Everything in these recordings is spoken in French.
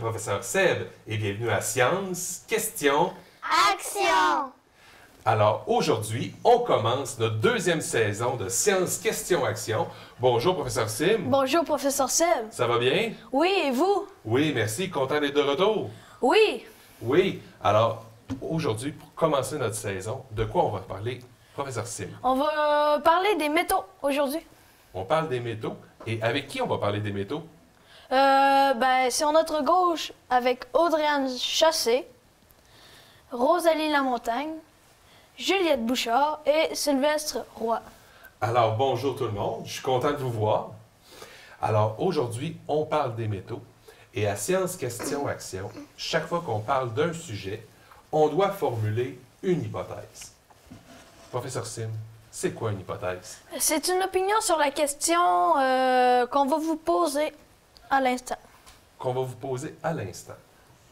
professeur Seb et bienvenue à Science, Question, Action! Alors aujourd'hui, on commence notre deuxième saison de Science, Question, Action. Bonjour professeur Sim. Bonjour, professeur Seb. Ça va bien? Oui, et vous? Oui, merci. Content d'être de retour? Oui. Oui. Alors aujourd'hui, pour commencer notre saison, de quoi on va parler, professeur Sim? On va parler des métaux aujourd'hui. On parle des métaux. Et avec qui on va parler des métaux? Sur notre gauche, avec Audrey-Anne Chassé, Rosalie Lamontagne, Juliette Bouchard et Sylvestre Roy. Alors, bonjour tout le monde. Je suis content de vous voir. Alors, aujourd'hui, on parle des métaux. Et à Science, Question, Action, chaque fois qu'on parle d'un sujet, on doit formuler une hypothèse. Professeur Sim, c'est quoi une hypothèse? C'est une opinion sur la question qu'on va vous poser à l'instant. Qu'on va vous poser à l'instant.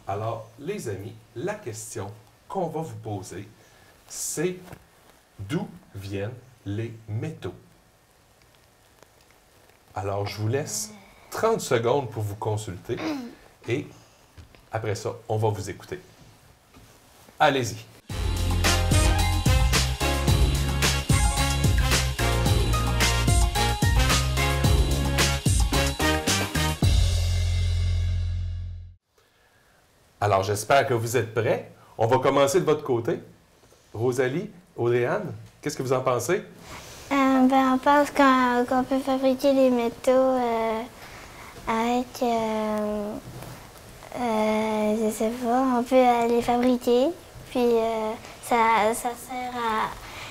Alors, les amis, la question qu'on va vous poser, c'est d'où viennent les métaux? Alors, je vous laisse 30 secondes pour vous consulter et après ça, on va vous écouter. Allez-y. Alors, j'espère que vous êtes prêts. On va commencer de votre côté. Rosalie, Audrey-Anne, qu'est-ce que vous en pensez? On pense qu'on peut fabriquer les métaux avec, je sais pas, on peut les fabriquer, puis ça sert à...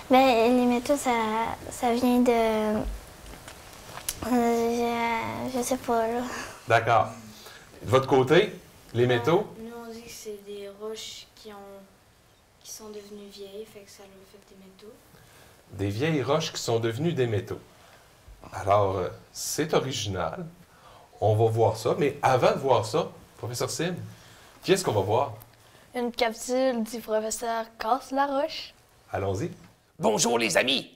les métaux, ça vient de... je sais pas, là. D'accord. De votre côté, les métaux? Nous, on dit que c'est des roches qui sont devenues vieilles, fait que ça leur fait des métaux. Des vieilles roches qui sont devenues des métaux. Alors, c'est original. On va voir ça. Mais avant de voir ça, professeur Sim, qui est-ce qu'on va voir? Une capsule du professeur Casse-Laroche. Allons-y. Bonjour les amis!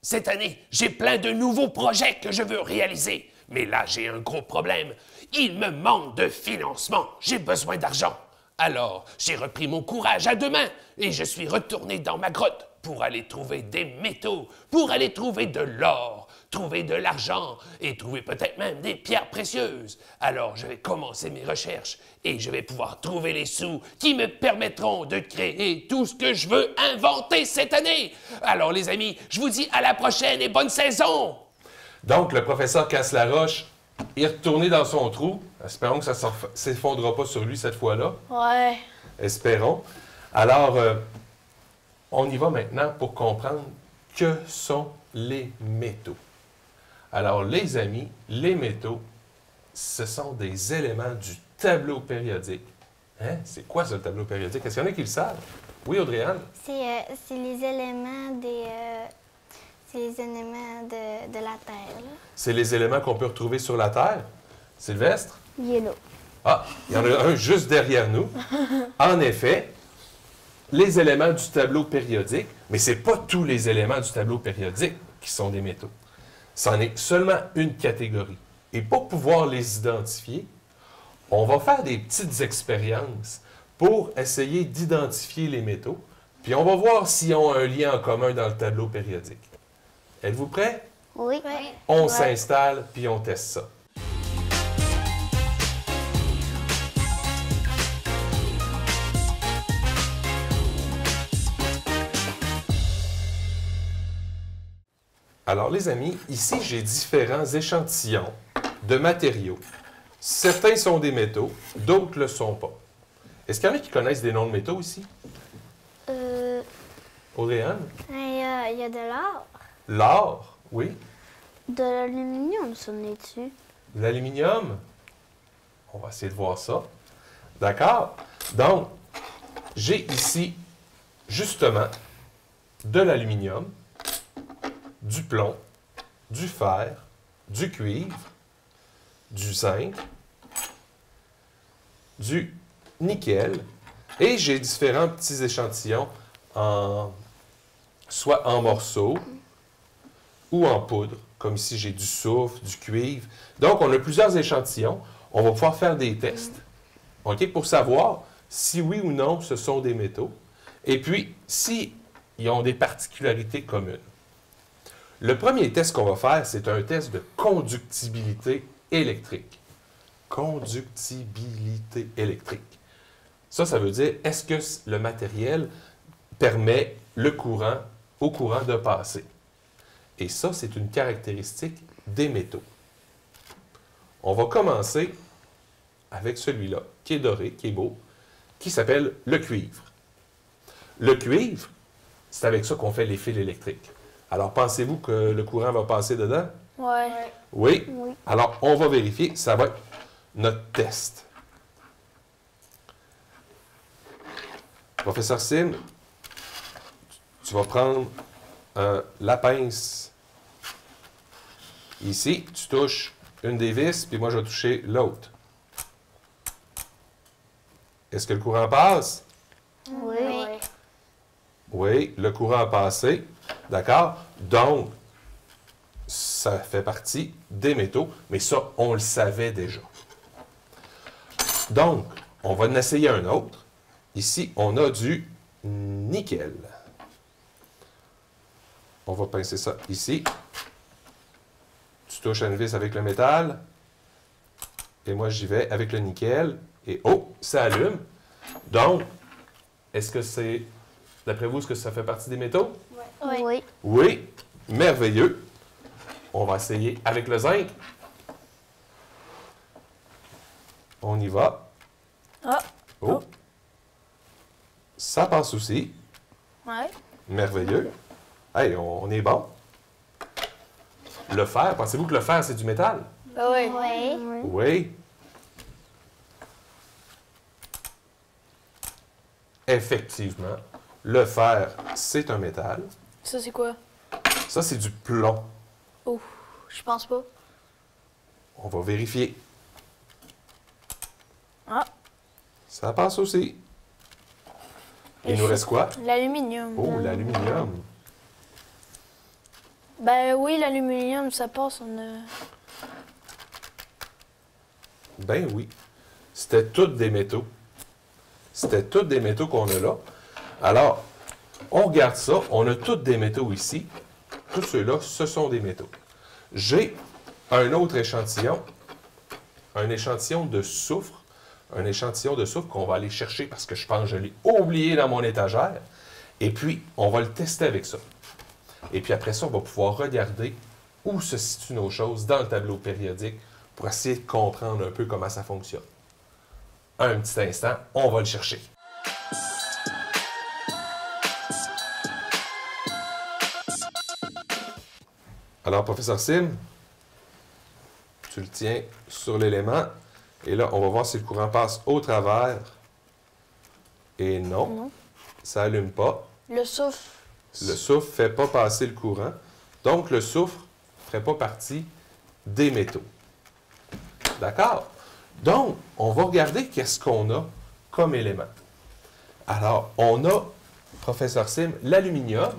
Cette année, j'ai plein de nouveaux projets que je veux réaliser. Mais là, j'ai un gros problème. Il me manque de financement. J'ai besoin d'argent. Alors, j'ai repris mon courage à deux mains et je suis retourné dans ma grotte pour aller trouver des métaux, pour aller trouver de l'or, trouver de l'argent et trouver peut-être même des pierres précieuses. Alors, je vais commencer mes recherches et je vais pouvoir trouver les sous qui me permettront de créer tout ce que je veux inventer cette année. Alors, les amis, je vous dis à la prochaine et bonne saison! Donc, le professeur Casse-Laroche est retourné dans son trou. Espérons que ça ne s'effondrera pas sur lui cette fois-là. Ouais. Espérons. Alors, on y va maintenant pour comprendre que sont les métaux. Alors, les amis, les métaux, ce sont des éléments du tableau périodique. Hein? C'est quoi ça, le tableau périodique? Est-ce qu'il y en a qui le savent? Oui, Audrey-Anne? C'est les éléments de la Terre, là. C'est les éléments qu'on peut retrouver sur la Terre. Sylvestre? Yellow. Ah, il y en a un juste derrière nous. En effet, les éléments du tableau périodique, mais ce n'est pas tous les éléments du tableau périodique qui sont des métaux. C'en est seulement une catégorie. Et pour pouvoir les identifier, on va faire des petites expériences pour essayer d'identifier les métaux, puis on va voir s'ils ont un lien en commun dans le tableau périodique. Êtes-vous prêts? Oui. On s'installe, puis on teste ça. Alors, les amis, ici, j'ai différents échantillons de matériaux. Certains sont des métaux, d'autres ne le sont pas. Est-ce qu'il y en a qui connaissent des noms de métaux ici? Audrey-Anne? Il y a de l'or. L'or, oui. De l'aluminium, ça en est-tu? L'aluminium? On va essayer de voir ça. D'accord? Donc, j'ai ici, justement, de l'aluminium, du plomb, du fer, du cuivre, du zinc, du nickel, et j'ai différents petits échantillons, soit en morceaux ou en poudre, comme ici j'ai du soufre, du cuivre. Donc, on a plusieurs échantillons. On va pouvoir faire des tests. OK, pour savoir si oui ou non ce sont des métaux, et puis si ils ont des particularités communes. Le premier test qu'on va faire, c'est un test de conductibilité électrique. Conductibilité électrique. Ça veut dire, est-ce que le matériel permet au courant de passer? Et ça, c'est une caractéristique des métaux. On va commencer avec celui-là, qui est doré, qui est beau, qui s'appelle le cuivre. Le cuivre, c'est avec ça qu'on fait les fils électriques. Alors, pensez-vous que le courant va passer dedans? Ouais. Oui. Oui. Alors, on va vérifier. Ça va être notre test. Professeur Sim, tu vas prendre la pince ici. Tu touches une des vis, puis moi, je vais toucher l'autre. Est-ce que le courant passe? Oui. Oui, le courant a passé. D'accord? Donc, ça fait partie des métaux, mais ça, on le savait déjà. Donc, on va en essayer un autre. Ici, on a du nickel. On va pincer ça ici. Tu touches à une vis avec le métal. Et moi, j'y vais avec le nickel. Et oh, ça allume. Donc, est-ce que c'est, d'après vous, est-ce que ça fait partie des métaux? Oui. Oui. Oui, merveilleux. On va essayer avec le zinc. On y va. Ah. Oh. Ça passe aussi. Ouais. Merveilleux. Hey, on est bon. Le fer, pensez-vous que le fer, c'est du métal? Ben oui. Oui. Oui. Effectivement, le fer, c'est un métal. Ça, c'est quoi? Ça, c'est du plomb. Ouf, je pense pas. On va vérifier. Ah. Ça passe aussi. Il nous reste quoi? L'aluminium. Oh, l'aluminium. Ben oui, l'aluminium, ça passe. Ben oui. C'était tous des métaux. C'était tous des métaux qu'on a là. Alors, on regarde ça. On a tous des métaux ici. Tous ceux-là, ce sont des métaux. J'ai un autre échantillon. Un échantillon de soufre. Un échantillon de soufre qu'on va aller chercher parce que je pense que je l'ai oublié dans mon étagère. Et puis, on va le tester avec ça. Et puis après ça, on va pouvoir regarder où se situent nos choses dans le tableau périodique pour essayer de comprendre un peu comment ça fonctionne. Un petit instant, on va le chercher. Alors, professeur Sim, tu le tiens sur l'élément. Et là, on va voir si le courant passe au travers. Et non, Non. ça n'allume pas. Le soufre. Le soufre ne fait pas passer le courant. Donc, le soufre ne ferait pas partie des métaux. D'accord? Donc, on va regarder qu'est-ce qu'on a comme élément. Alors, on a, professeur Sim, l'aluminium.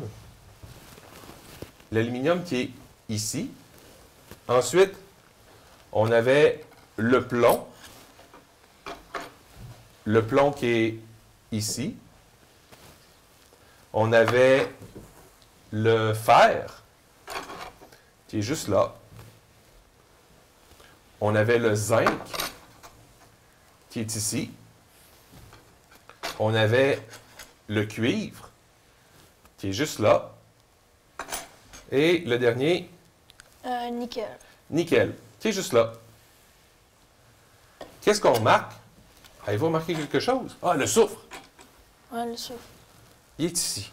L'aluminium qui est ici. Ensuite, on avait le plomb. Le plomb qui est ici. On avait le fer, qui est juste là. On avait le zinc, qui est ici. On avait le cuivre, qui est juste là. Et le dernier, Nickel. nickel, qui est juste là. Qu'est-ce qu'on remarque? Avez-vous remarqué quelque chose? Ah, le soufre. Ouais, le soufre. Il est ici.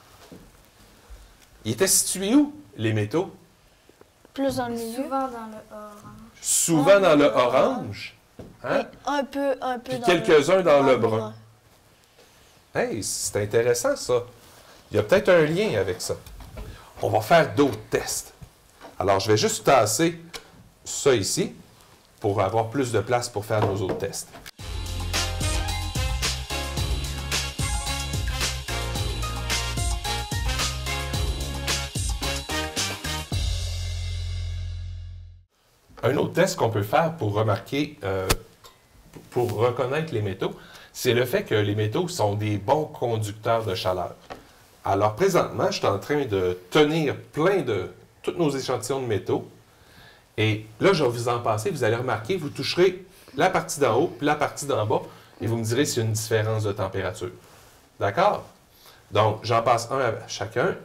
Il était situé où, les métaux? Plus dans le milieu. Souvent dans le orange. Souvent dans le orange. Hein? Un peu Puis dans quelques-uns dans le brun. brun. Hey, c'est intéressant, ça. Il y a peut-être un lien avec ça. On va faire d'autres tests. Alors, je vais juste tasser ça ici pour avoir plus de place pour faire nos autres tests. Un autre test qu'on peut faire pour remarquer, pour reconnaître les métaux, c'est le fait que les métaux sont des bons conducteurs de chaleur. Alors, présentement, je suis en train de tenir plein de tous nos échantillons de métaux. Et là, je vais vous en passer. Vous allez remarquer, vous toucherez la partie d'en haut puis la partie d'en bas et vous me direz s'il y a une différence de température. D'accord? Donc, j'en passe un à chacun.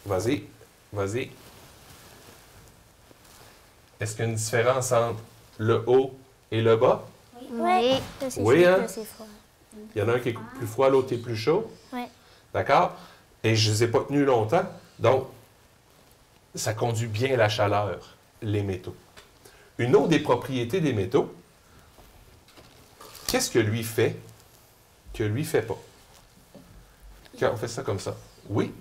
Vas-y, vas-y. Est-ce qu'il y a une différence entre le haut et le bas? Oui. Oui, hein? C'est froid. Il y en a un qui est plus froid, l'autre est plus chaud. Oui. D'accord? Et je ne les ai pas tenus longtemps. Donc, ça conduit bien la chaleur, les métaux. Une autre des propriétés des métaux, qu'est-ce que lui fait que lui fait pas? Quand on fait ça comme ça. Oui?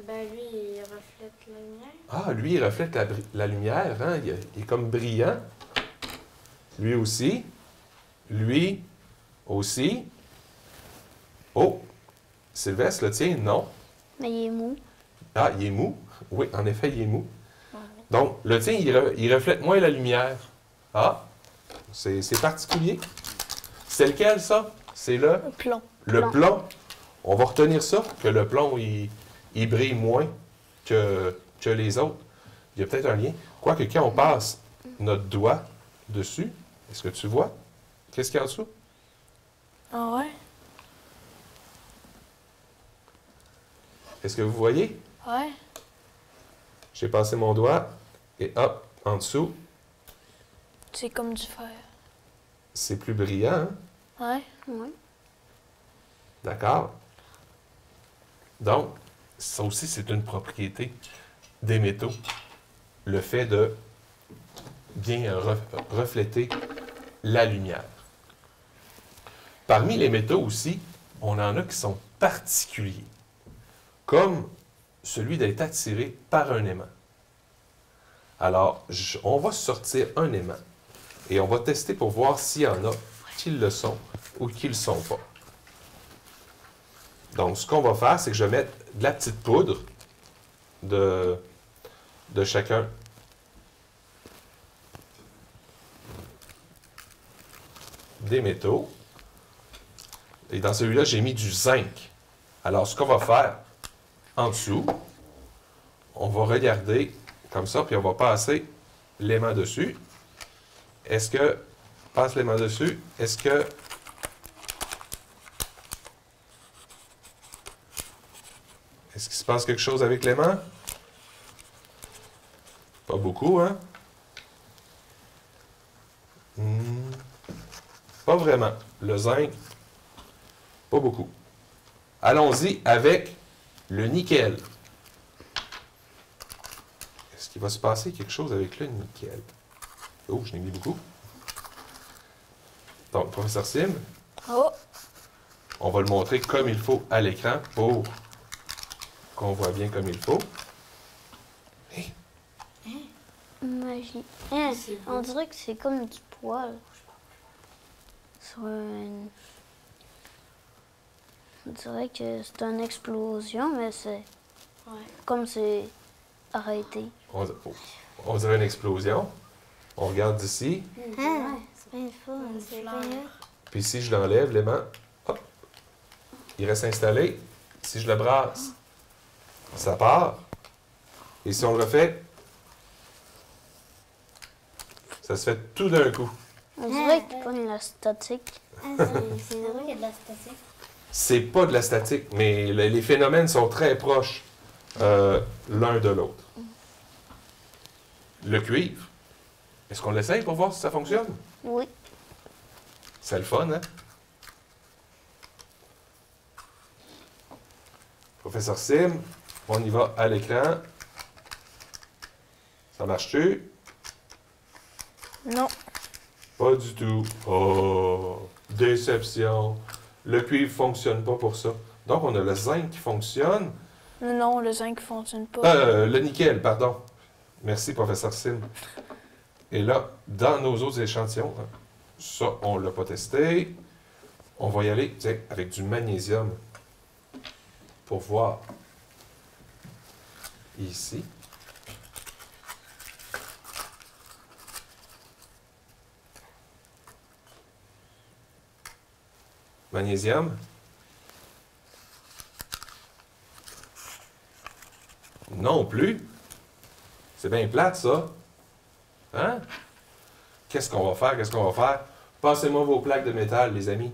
Ben lui, il reflète la lumière. Ah, lui, il reflète la lumière. Hein? Il est comme brillant. Lui aussi. Lui aussi. Oh! Sylvestre, le tien, non. Mais il est mou. Ah, il est mou. Oui, en effet, il est mou. Donc, le tien, il reflète moins la lumière. Ah, c'est particulier. C'est lequel, ça? C'est le Plomb. plomb. On va retenir ça, que le plomb, il brille moins que les autres. Il y a peut-être un lien. Quoique, quand on passe notre doigt dessus, est-ce que tu vois? Qu'est-ce qu'il y a en dessous? Ah ouais? Est-ce que vous voyez? Ouais. J'ai passé mon doigt et hop, en dessous, C'est comme du fer. c'est plus brillant, hein? Ouais. Oui. D'accord? Donc, ça aussi, c'est une propriété des métaux. Le fait de bien refléter la lumière. Parmi les métaux aussi, on en a qui sont particuliers, comme celui d'être attiré par un aimant. Alors, on va sortir un aimant et on va tester pour voir s'il y en a qui le sont ou qui ne le sont pas. Donc, ce qu'on va faire, c'est que je vais mettre de la petite poudre de chacun. Des métaux. Et dans celui-là, j'ai mis du zinc. Alors, ce qu'on va faire, en dessous, on va regarder comme ça, puis on va passer l'aimant dessus. Est-ce que, passe l'aimant dessus, est-ce que est-ce qu'il se passe quelque chose avec l'aimant? Pas beaucoup, hein? Pas vraiment. Le zinc, pas beaucoup. Allons-y avec le nickel. Est-ce qu'il va se passer quelque chose avec le nickel? Oh, je l'ai mis beaucoup. Donc, professeur Sim, Oh! on va le montrer comme il faut à l'écran pour qu'on voit bien comme il faut. Magie. Hein, C'est beau. on dirait que c'est comme du poil. Sur une... On dirait que c'est une explosion, mais c'est Ouais. comme c'est arrêté. On dirait une explosion. On regarde d'ici. Ah, c'est bien fun. Une C'est fleur. bien. Puis si je l'enlève, l'aimant, hop, il reste installé. Si je le brasse, ça part. Et si on le refait, ça se fait tout d'un coup. On dirait qu'il pogne la statique. C'est vrai qu'il y a de la statique. C'est pas de la statique, mais les phénomènes sont très proches l'un de l'autre. Le cuivre, est-ce qu'on l'essaye pour voir si ça fonctionne? Oui. C'est le fun, hein? Professeur Sim, on y va à l'écran. Ça marche-tu? Non. Pas du tout. Oh, déception. Le cuivre ne fonctionne pas pour ça. Donc, on a le zinc qui fonctionne. Non, le zinc ne fonctionne pas. Le nickel, pardon. Merci, professeur Sim. Et là, dans nos autres échantillons, hein, ça, on ne l'a pas testé. On va y aller tiens, avec du magnésium pour voir ici. Magnésium. Non plus. C'est bien plate, ça. Hein? Qu'est-ce qu'on va faire? Qu'est-ce qu'on va faire? Passez-moi vos plaques de métal, les amis.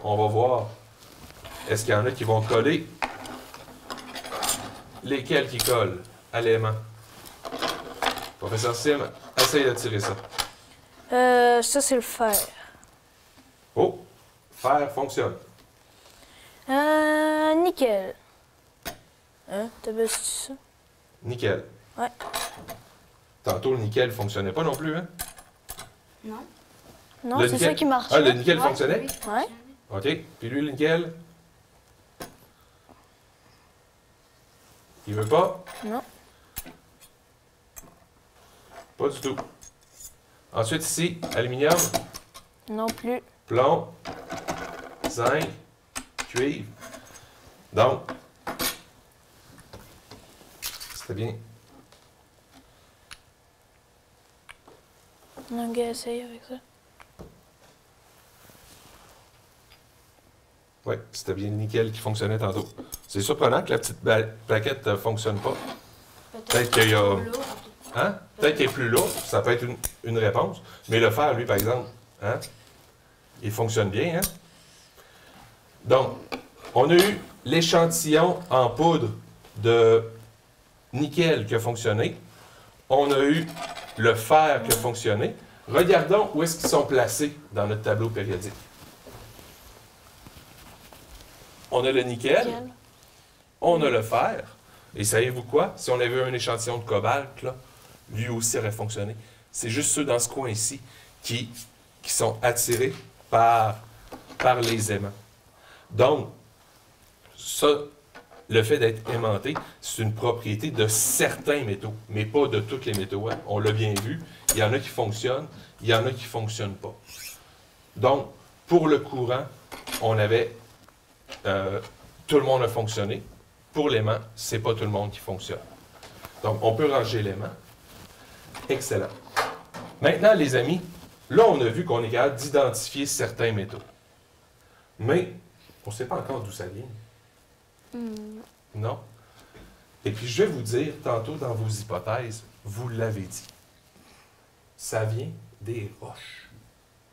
On va voir. Est-ce qu'il y en a qui vont coller? Lesquels qui collent à l'élément? Professeur Sim, essaye de tirer ça. Ça, c'est le fer. Oh! Fer fonctionne. Nickel. Hein? T'as vu ça? Nickel. Ouais. Tantôt, le nickel ne fonctionnait pas non plus, hein? Non. Non, Le c'est nickel- ça qui marche. Ah, le nickel fonctionnait? Ouais. OK. Puis lui, le nickel? Il veut pas? Non. Pas du tout. Ensuite, ici, aluminium, Non plus. plomb, zinc, cuivre. Donc, c'était bien. On a essayé avec ça. Oui, c'était bien le nickel qui fonctionnait tantôt. C'est surprenant que la petite plaquette ne fonctionne pas. Peut-être qu'il y a... Plus lourd. Hein? Peut-être qu'il est plus lourd, ça peut être une réponse. Mais le fer, lui, par exemple, hein? Il fonctionne bien. Hein? Donc, on a eu l'échantillon en poudre de nickel qui a fonctionné. On a eu le fer qui a fonctionné. Regardons où est-ce qu'ils sont placés dans notre tableau périodique. On a le nickel, on a le fer. Et savez-vous quoi? Si on avait eu un échantillon de cobalt, là, lui aussi aurait fonctionné. C'est juste ceux dans ce coin ici qui sont attirés par les aimants. Donc, ça, le fait d'être aimanté, c'est une propriété de certains métaux, mais pas de tous les métaux. Hein. On l'a bien vu. Il y en a qui fonctionnent, il y en a qui ne fonctionnent pas. Donc, pour le courant, on avait... tout le monde a fonctionné. Pour l'aimant, ce n'est pas tout le monde qui fonctionne. Donc, on peut ranger l'aimant. Excellent. Maintenant, les amis, là, on a vu qu'on est capable d'identifier certains métaux. Mais, on ne sait pas encore d'où ça vient. Non? Et puis, je vais vous dire, tantôt, dans vos hypothèses, vous l'avez dit. Ça vient des roches.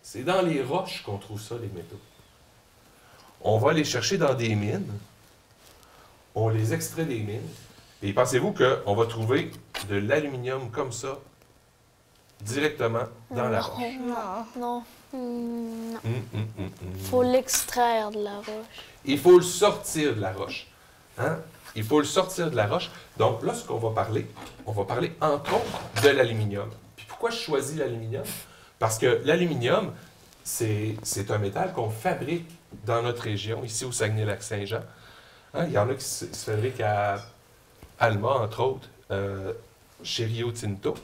C'est dans les roches qu'on trouve ça, les métaux. On va les chercher dans des mines. On les extrait des mines. Et pensez-vous qu'on va trouver de l'aluminium comme ça, directement dans la roche? Non. Non. Faut l'extraire de la roche. Il faut le sortir de la roche. Hein? Il faut le sortir de la roche. Donc là, ce qu'on va parler, on va parler entre autres de l'aluminium. Puis pourquoi je choisis l'aluminium? Parce que l'aluminium, c'est un métal qu'on fabrique dans notre région, ici au Saguenay-Lac-Saint-Jean. Hein? Il y en a qui se fabriquent à Alma, entre autres, chez Rio Tinto.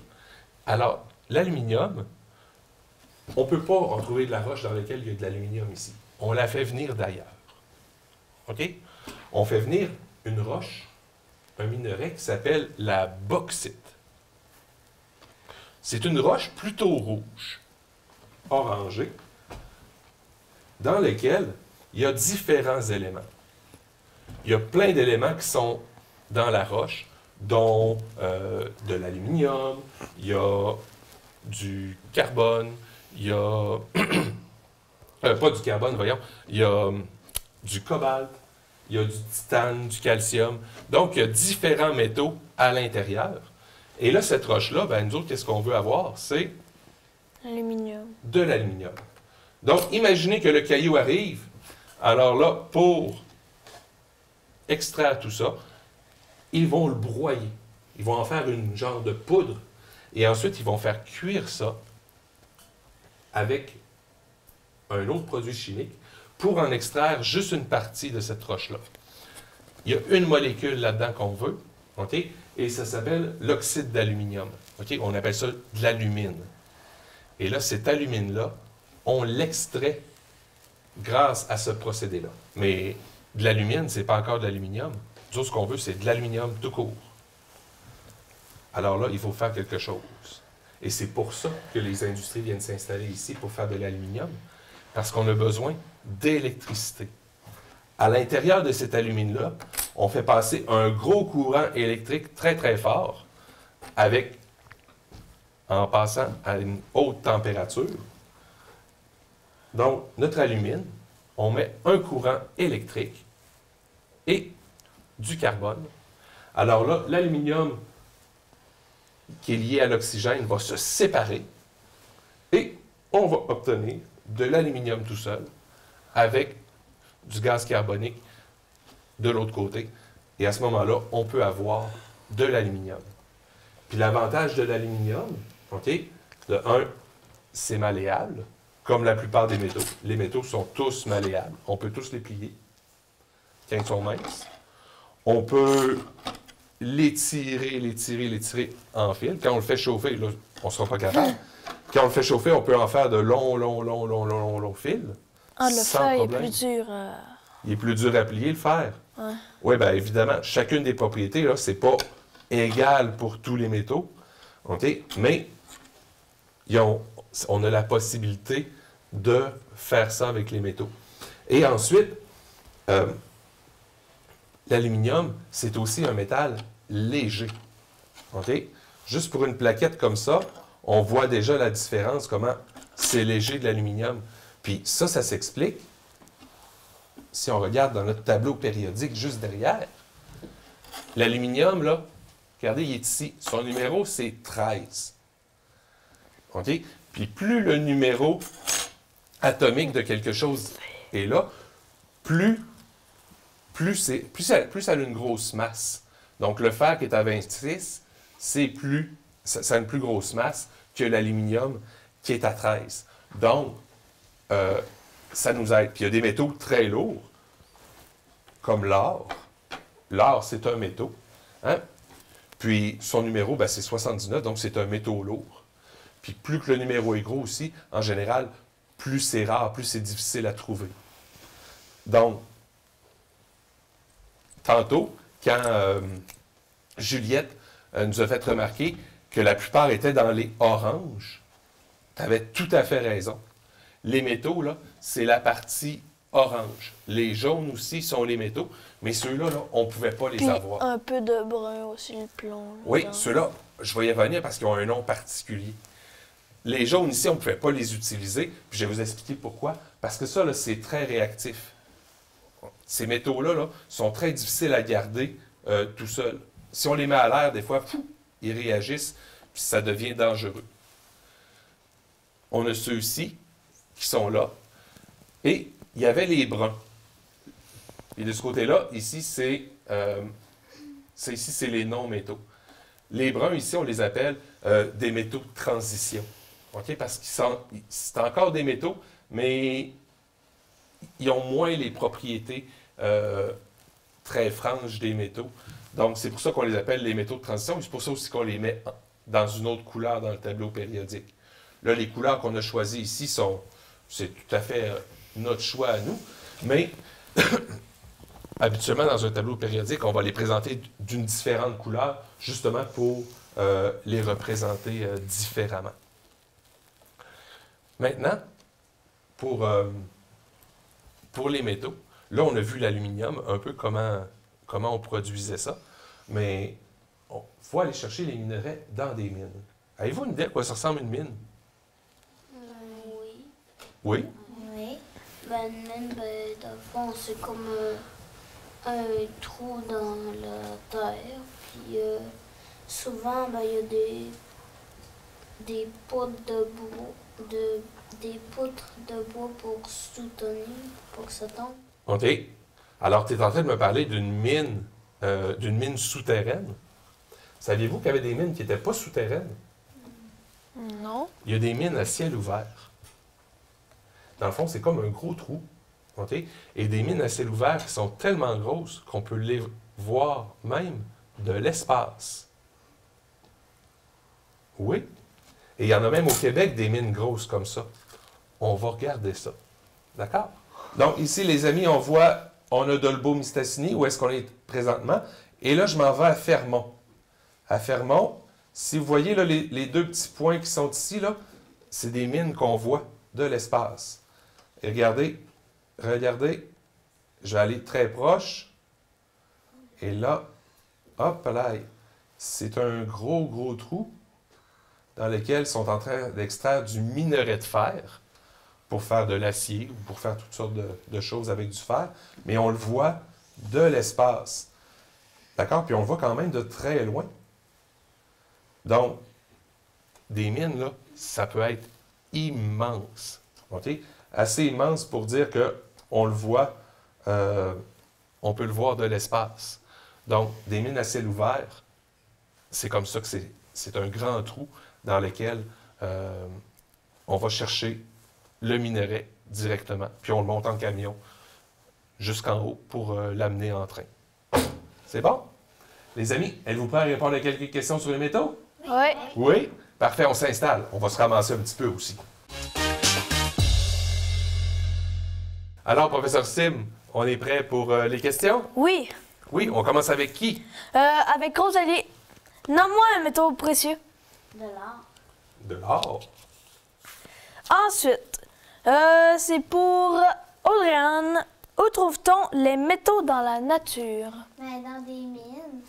Alors, l'aluminium, on ne peut pas en trouver de la roche dans laquelle il y a de l'aluminium ici. On la fait venir d'ailleurs. OK? On fait venir une roche, un minerai qui s'appelle la bauxite. C'est une roche plutôt rouge, orangée, dans laquelle il y a différents éléments. Il y a plein d'éléments qui sont dans la roche, dont de l'aluminium, il y a du carbone, il y a... pas du carbone, voyons. Il y a du cobalt, il y a du titane, du calcium. Donc, il y a différents métaux à l'intérieur. Et là, cette roche-là, ben, nous autres, qu'est-ce qu'on veut avoir? C'est Aluminium. de l'aluminium. Donc, imaginez que le caillou arrive. Alors là, pour extraire tout ça, ils vont le broyer. Ils vont en faire une genre de poudre. Et ensuite, ils vont faire cuire ça avec un autre produit chimique pour en extraire juste une partie de cette roche-là. Il y a une molécule là-dedans qu'on veut, OK? Et ça s'appelle l'oxyde d'aluminium. OK? On appelle ça de l'alumine. Et là, cet alumine-là, on l'extrait grâce à ce procédé-là. Mais de l'alumine, ce n'est pas encore de l'aluminium. Nous, ce qu'on veut, c'est de l'aluminium tout court. Alors là, il faut faire quelque chose. Et c'est pour ça que les industries viennent s'installer ici pour faire de l'aluminium, parce qu'on a besoin d'électricité. À l'intérieur de cet alumine-là, on fait passer un gros courant électrique très, très fort en passant à une haute température. Donc, notre alumine, on met un courant électrique et du carbone. Alors là, l'aluminium qui est lié à l'oxygène va se séparer et on va obtenir de l'aluminium tout seul avec du gaz carbonique de l'autre côté. Et à ce moment-là, on peut avoir de l'aluminium. Puis l'avantage de l'aluminium, OK, de un, c'est malléable, comme la plupart des métaux. Les métaux sont tous malléables. On peut tous les plier quand ils sont minces. On peut l'étirer en fil. Quand on le fait chauffer, là, on ne sera pas capable. Quand on le fait chauffer, on peut en faire de longs fils. Ah, le sans fer est problème. plus dur. Il est plus dur à plier, le fer. Ouais. Oui, bien évidemment, chacune des propriétés, là, c'est pas égal pour tous les métaux. OK? Mais on a la possibilité de faire ça avec les métaux. Et ensuite, l'aluminium, c'est aussi un métal léger. OK? Juste pour une plaquette comme ça, on voit déjà la différence, comment c'est léger de l'aluminium. Puis ça s'explique si on regarde dans notre tableau périodique juste derrière. L'aluminium, là, regardez, il est ici. Son numéro, c'est 13. OK? Puis plus le numéro atomique de quelque chose est là, plus ça a une grosse masse. Donc, le fer qui est à 26, ça a une plus grosse masse que l'aluminium qui est à 13. Donc, ça nous aide. Puis il y a des métaux très lourds, comme l'or. L'or, c'est un métaux. Hein? Puis son numéro, ben, c'est 79, donc c'est un métaux lourd. Puis plus que le numéro est gros aussi, en général, plus c'est rare, plus c'est difficile à trouver. Donc, tantôt, quand Juliette nous a fait remarquer que la plupart étaient dans les oranges, tu avais tout à fait raison. Les métaux, là, c'est la partie orange. Les jaunes aussi sont les métaux, mais ceux-là, là, on ne pouvait pas les Puis avoir. un peu de brun aussi, le plomb. Oui, dedans. ceux-là, je vais y revenir parce qu'ils ont un nom particulier. Les jaunes ici, on ne pouvait pas les utiliser, puis je vais vous expliquer pourquoi. Parce que ça, là, c'est très réactif. Ces métaux-là là, sont très difficiles à garder tout seuls. Si on les met à l'air, des fois, ils réagissent, puis ça devient dangereux. On a ceux-ci qui sont là, et il y avait les bruns. Et de ce côté-là, ici, c'est les non-métaux. Les bruns, ici, on les appelle des métaux de transition. OK? Parce que c'est encore des métaux, mais ils ont moins les propriétés très franches des métaux. Donc, c'est pour ça qu'on les appelle les métaux de transition. C'est pour ça aussi qu'on les met dans une autre couleur dans le tableau périodique. Là, les couleurs qu'on a choisies ici c'est tout à fait notre choix à nous, mais habituellement, dans un tableau périodique, on va les présenter d'une différente couleur, justement pour les représenter différemment. Maintenant, pour les métaux, là, on a vu l'aluminium, un peu comment on produisait ça, mais il faut aller chercher les minerais dans des mines. Avez-vous une idée à quoi ça ressemble une mine? Oui. Oui? Oui. Ben, même, dans le fond, c'est comme un trou dans la terre. Puis souvent, ben, il y a des poutres de bois, des poutres de bois pour soutenir, pour que ça tombe. OK. Alors, tu es en train de me parler d'une mine souterraine. Saviez-vous qu'il y avait des mines qui n'étaient pas souterraines? Non. Il y a des mines à ciel ouvert. Dans le fond, c'est comme un gros trou. OK? Et des mines à ciel ouvert qui sont tellement grosses qu'on peut les voir même de l'espace. Oui. Et il y en a même au Québec des mines grosses comme ça. On va regarder ça. D'accord? Donc, ici, les amis, on a Dolbeau-Mistassini, où est-ce qu'on est présentement. Et là, je m'en vais à Fermont. À Fermont, si vous voyez là, les deux petits points qui sont ici, là, c'est des mines qu'on voit de l'espace. Et regardez, regardez, je vais aller très proche. Et là, hop là, c'est un gros trou dans lequel ils sont en train d'extraire du minerai de fer pour faire de l'acier ou pour faire toutes sortes de choses avec du fer. Mais on le voit de l'espace. D'accord? Puis on le voit quand même de très loin. Donc, des mines, là, ça peut être immense. OK? Assez immense pour dire qu'on le voit, on peut le voir de l'espace. Donc, des mines à ciel ouvert, c'est comme ça que c'est un grand trou dans lequel on va chercher le minerai directement, puis on le monte en camion jusqu'en haut pour l'amener en train. C'est bon? Les amis, êtes-vous prêts à répondre à quelques questions sur les métaux? Oui. Oui? Parfait, on s'installe. On va se ramasser un petit peu aussi. Alors, professeur Sim, on est prêt pour les questions? Oui. Oui, on commence avec qui? Avec Rosalie. Nomme-moi un métaux précieux. De l'art. De l'or. Ensuite, c'est pour Audrey-Anne. Où trouve-t-on les métaux dans la nature? Mais dans des mines.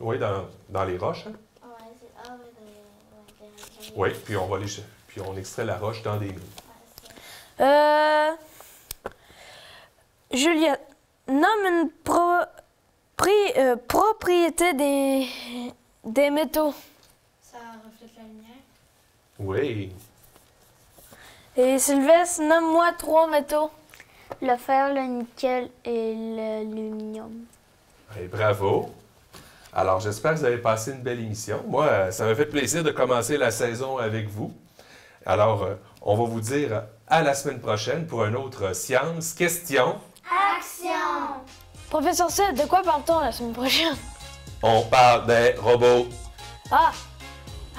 Oui, dans les roches. Hein? Ouais, c'est. Ah, ouais, dans les Oui, puis puis on extrait la roche dans des mines. Juliette, nomme une propriété des métaux. Ça reflète la lumière. Oui. Et Sylvestre, nomme-moi 3 métaux. Le fer, le nickel et l'aluminium. Et bravo. Alors, j'espère que vous avez passé une belle émission. Moi, ça m'a fait plaisir de commencer la saison avec vous. Alors, on va vous dire à la semaine prochaine pour un autre Science Question. Action! Professeur Seth, de quoi parle-t-on la semaine prochaine? On parle des robots. Ah,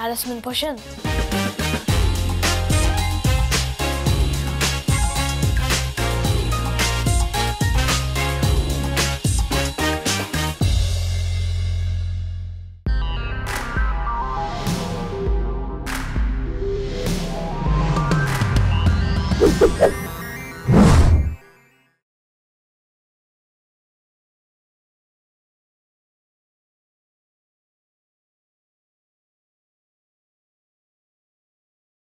à la semaine prochaine.